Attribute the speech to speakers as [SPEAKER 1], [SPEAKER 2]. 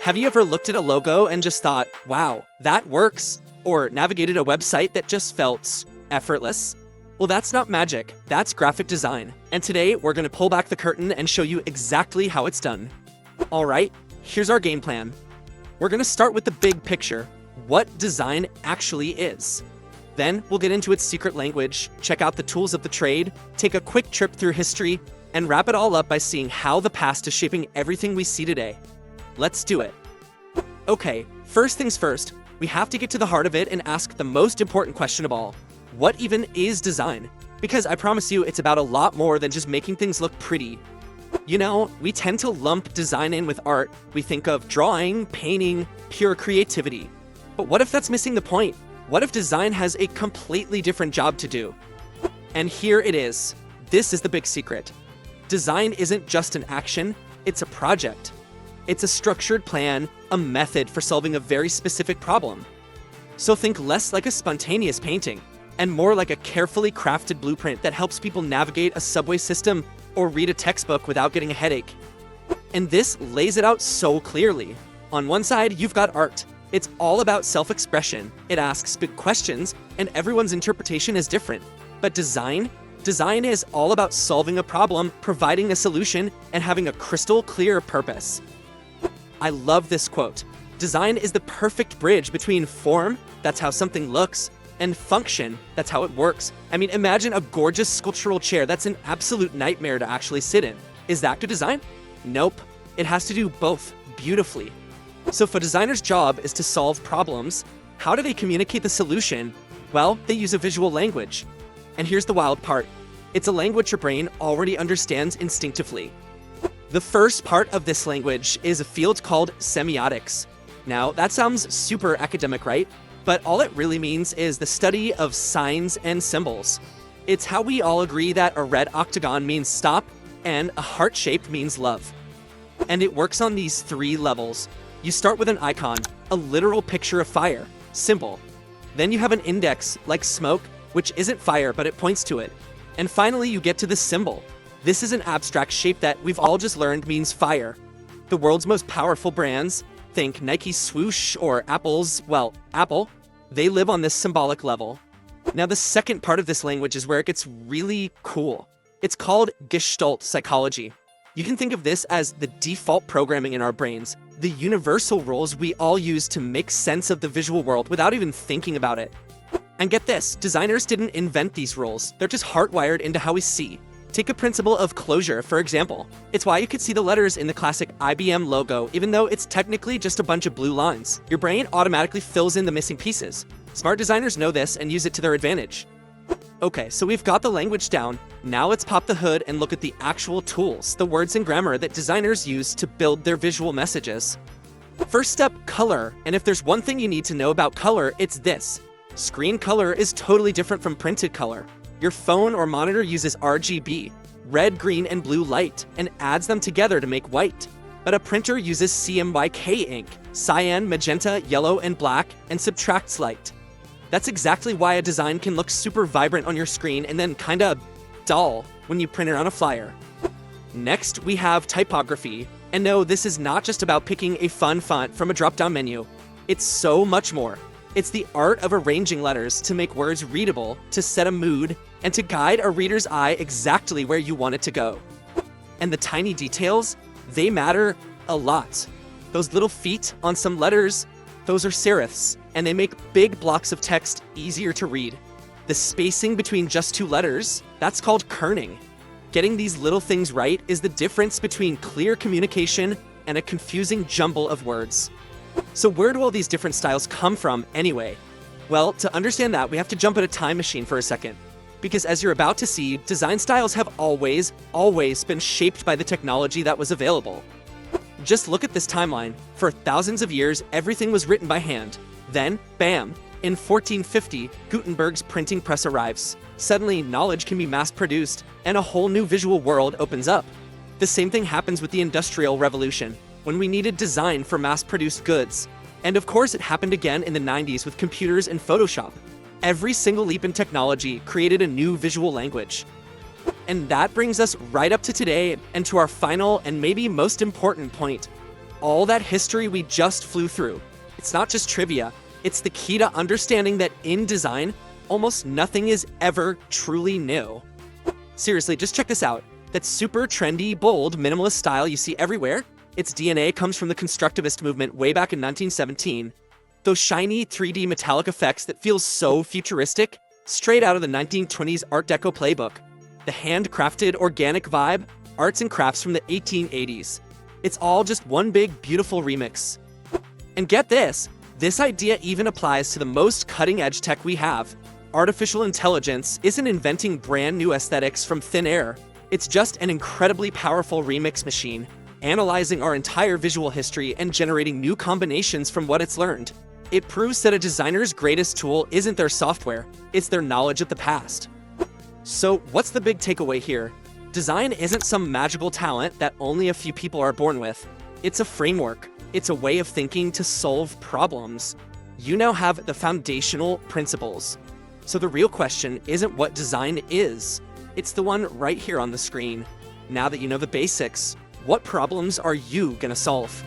[SPEAKER 1] Have you ever looked at a logo and just thought, wow, that works? Or navigated a website that just felt effortless? Well, that's not magic, that's graphic design. And today, we're gonna pull back the curtain and show you exactly how it's done. All right, here's our game plan. We're gonna start with the big picture, what design actually is. Then, we'll get into its secret language, check out the tools of the trade, take a quick trip through history, and wrap it all up by seeing how the past is shaping everything we see today. Let's do it. Okay, first things first, we have to get to the heart of it and ask the most important question of all. What even is design? Because I promise you, it's about a lot more than just making things look pretty. You know, we tend to lump design in with art. We think of drawing, painting, pure creativity. But what if that's missing the point? What if design has a completely different job to do? And here it is. This is the big secret. Design isn't just an action, it's a project. It's a structured plan, a method for solving a very specific problem. So think less like a spontaneous painting, and more like a carefully crafted blueprint that helps people navigate a subway system or read a textbook without getting a headache. And this lays it out so clearly. On one side, you've got art. It's all about self-expression. It asks big questions, and everyone's interpretation is different. But design is all about solving a problem, providing a solution, and having a crystal clear purpose. I love this quote. Design is the perfect bridge between form, that's how something looks, and function, that's how it works. I mean, imagine a gorgeous sculptural chair that's an absolute nightmare to actually sit in. Is that good design? Nope. It has to do both beautifully. So if a designer's job is to solve problems, how do they communicate the solution? Well, they use a visual language. And here's the wild part. It's a language your brain already understands instinctively. The first part of this language is a field called semiotics. Now, that sounds super academic, right? But all it really means is the study of signs and symbols. It's how we all agree that a red octagon means stop and a heart-shaped means love. And it works on these three levels. You start with an icon, a literal picture of fire, symbol. Then you have an index, like smoke, which isn't fire, but it points to it. And finally, you get to the symbol. This is an abstract shape that we've all just learned means fire. The world's most powerful brands, think Nike's swoosh or Apple's, well, Apple, they live on this symbolic level. Now, the second part of this language is where it gets really cool. It's called Gestalt psychology. You can think of this as the default programming in our brains, the universal rules we all use to make sense of the visual world without even thinking about it. And get this, designers didn't invent these rules. They're just hardwired into how we see. Take a principle of closure, for example. It's why you could see the letters in the classic IBM logo, even though it's technically just a bunch of blue lines. Your brain automatically fills in the missing pieces. Smart designers know this and use it to their advantage. Okay, so we've got the language down. Now let's pop the hood and look at the actual tools, the words and grammar that designers use to build their visual messages. First step, color. And if there's one thing you need to know about color, it's this. Screen color is totally different from printed color. Your phone or monitor uses RGB, red, green, and blue light, and adds them together to make white. But a printer uses CMYK ink, cyan, magenta, yellow, and black, and subtracts light. That's exactly why a design can look super vibrant on your screen and then kinda dull when you print it on a flyer. Next, we have typography. And no, this is not just about picking a fun font from a drop-down menu. It's so much more. It's the art of arranging letters to make words readable, to set a mood, and to guide a reader's eye exactly where you want it to go. And the tiny details, they matter a lot. Those little feet on some letters, those are serifs, and they make big blocks of text easier to read. The spacing between just two letters, that's called kerning. Getting these little things right is the difference between clear communication and a confusing jumble of words. So where do all these different styles come from anyway? Well, to understand that, we have to jump in a time machine for a second. Because as you're about to see, design styles have always been shaped by the technology that was available. Just look at this timeline. For thousands of years, everything was written by hand. Then, bam, in 1450, Gutenberg's printing press arrives. Suddenly, knowledge can be mass-produced, and a whole new visual world opens up. The same thing happens with the Industrial Revolution, when we needed design for mass-produced goods. And of course, it happened again in the 90s with computers and Photoshop. Every single leap in technology created a new visual language. And that brings us right up to today and to our final and maybe most important point. all that history we just flew through. It's not just trivia, it's the key to understanding that in design, almost nothing is ever truly new. Seriously, just check this out. That super trendy, bold, minimalist style you see everywhere, its DNA comes from the constructivist movement way back in 1917. Those shiny 3D metallic effects that feel so futuristic, straight out of the 1920s Art Deco playbook. The handcrafted, organic vibe, arts and crafts from the 1880s. It's all just one big, beautiful remix. And get this idea even applies to the most cutting-edge tech we have. Artificial intelligence isn't inventing brand new aesthetics from thin air. It's just an incredibly powerful remix machine, analyzing our entire visual history and generating new combinations from what it's learned. It proves that a designer's greatest tool isn't their software, it's their knowledge of the past. So what's the big takeaway here? Design isn't some magical talent that only a few people are born with. It's a framework. It's a way of thinking to solve problems. You now have the foundational principles. So the real question isn't what design is. It's the one right here on the screen. Now that you know the basics, what problems are you gonna solve?